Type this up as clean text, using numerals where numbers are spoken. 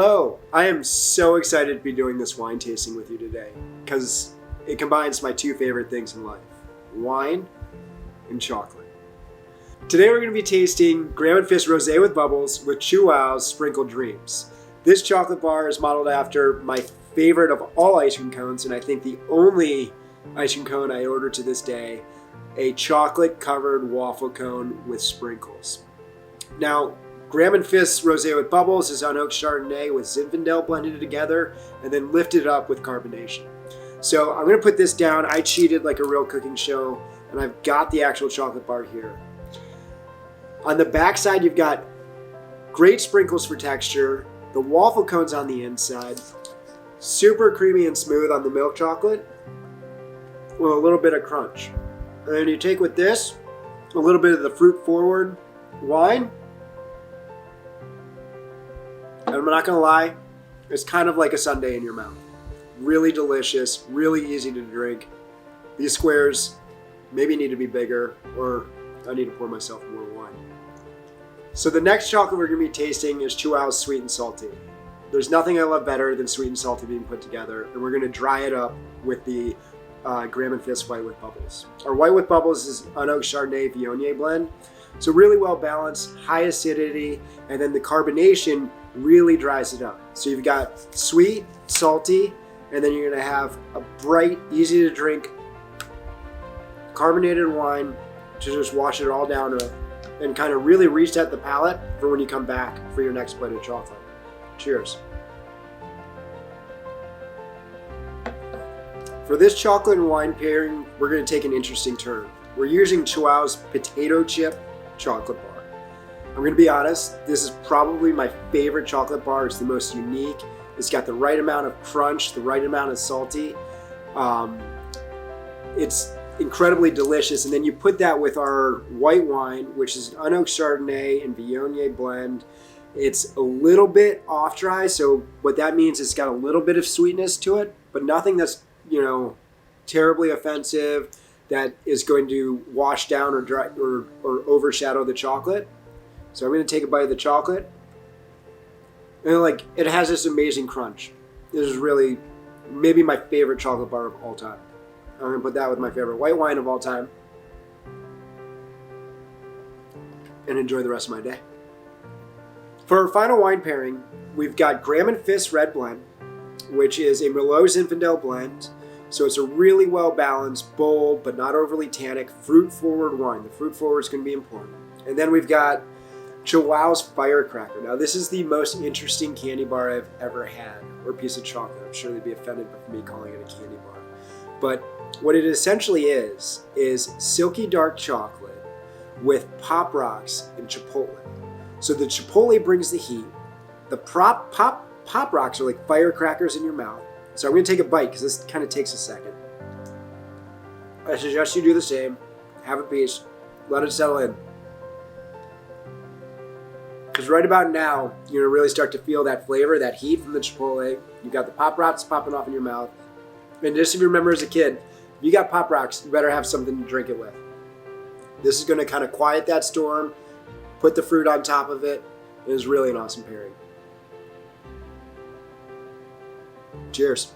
Hello! I am so excited to be doing this wine tasting with you today because it combines my two favorite things in life, wine and chocolate. Today we're going to be tasting Graham & Fisk Rosé with Bubbles with Chihuahua's Sprinkled Dreams. This chocolate bar is modeled after my favorite of all ice cream cones, and I think the only ice cream cone I order to this day, a chocolate covered waffle cone with sprinkles. Now, Graham & Fisk Rosé with Bubbles is unoaked Chardonnay with Zinfandel blended together and then lifted up with carbonation. So I'm going to put this down. I cheated like a real cooking show, and I've got the actual chocolate bar here. On the back side, you've got great sprinkles for texture, the waffle cones on the inside, super creamy and smooth on the milk chocolate, with a little bit of crunch. And then you take with this, a little bit of the fruit-forward wine. And I'm not gonna lie, it's kind of like a sundae in your mouth. Really delicious, really easy to drink. These squares maybe need to be bigger, or I need to pour myself more wine. So the next chocolate we're gonna be tasting is Chihuahua's Sweet and Salty. There's nothing I love better than sweet and salty being put together, and we're gonna dry it up with the Graham & Fisk White with Bubbles. Our White with Bubbles is unoaked Chardonnay Viognier blend. So really well balanced, high acidity, and then the carbonation really dries it up. So you've got sweet, salty, and then you're gonna have a bright, easy to drink carbonated wine to just wash it all down and kind of really reset the palate for when you come back for your next plate of chocolate. Cheers. For this chocolate and wine pairing, we're gonna take an interesting turn. We're using Chihuahua's potato chip chocolate bar. I'm gonna be honest, this is probably my favorite chocolate bar. It's the most unique. It's got the right amount of crunch, the right amount of salty. It's incredibly delicious. And then you put that with our white wine, which is unoaked Chardonnay and Viognier blend. It's a little bit off dry, so what that means is it's got a little bit of sweetness to it, but nothing that's, terribly offensive that is going to wash down or dry or overshadow the chocolate. So I'm going to take a bite of the chocolate, and it has this amazing crunch. This is really maybe my favorite chocolate bar of all time. I'm going to put that with my favorite white wine of all time and enjoy the rest of my day. For our final wine pairing, we've got Graham & Fisk Red Blend, which is a Merlot Zinfandel blend. So it's a really well-balanced, bold, but not overly tannic, fruit-forward wine. The fruit-forward is going to be important. And then we've got Chihuahua's Firecracker. Now, this is the most interesting candy bar I've ever had, or piece of chocolate. I'm sure they'd be offended by me calling it a candy bar. But what it essentially is silky dark chocolate with Pop Rocks and Chipotle. So the Chipotle brings the heat. The Pop Rocks are like firecrackers in your mouth. So I'm going to take a bite because this kind of takes a second. I suggest you do the same. Have a piece. Let it settle in. Because right about now, you're going to really start to feel that flavor, that heat from the Chipotle. You've got the Pop Rocks popping off in your mouth. And just if you remember as a kid, if you got Pop Rocks, you better have something to drink it with. This is going to kind of quiet that storm, put the fruit on top of it. It is really an awesome pairing. Cheers.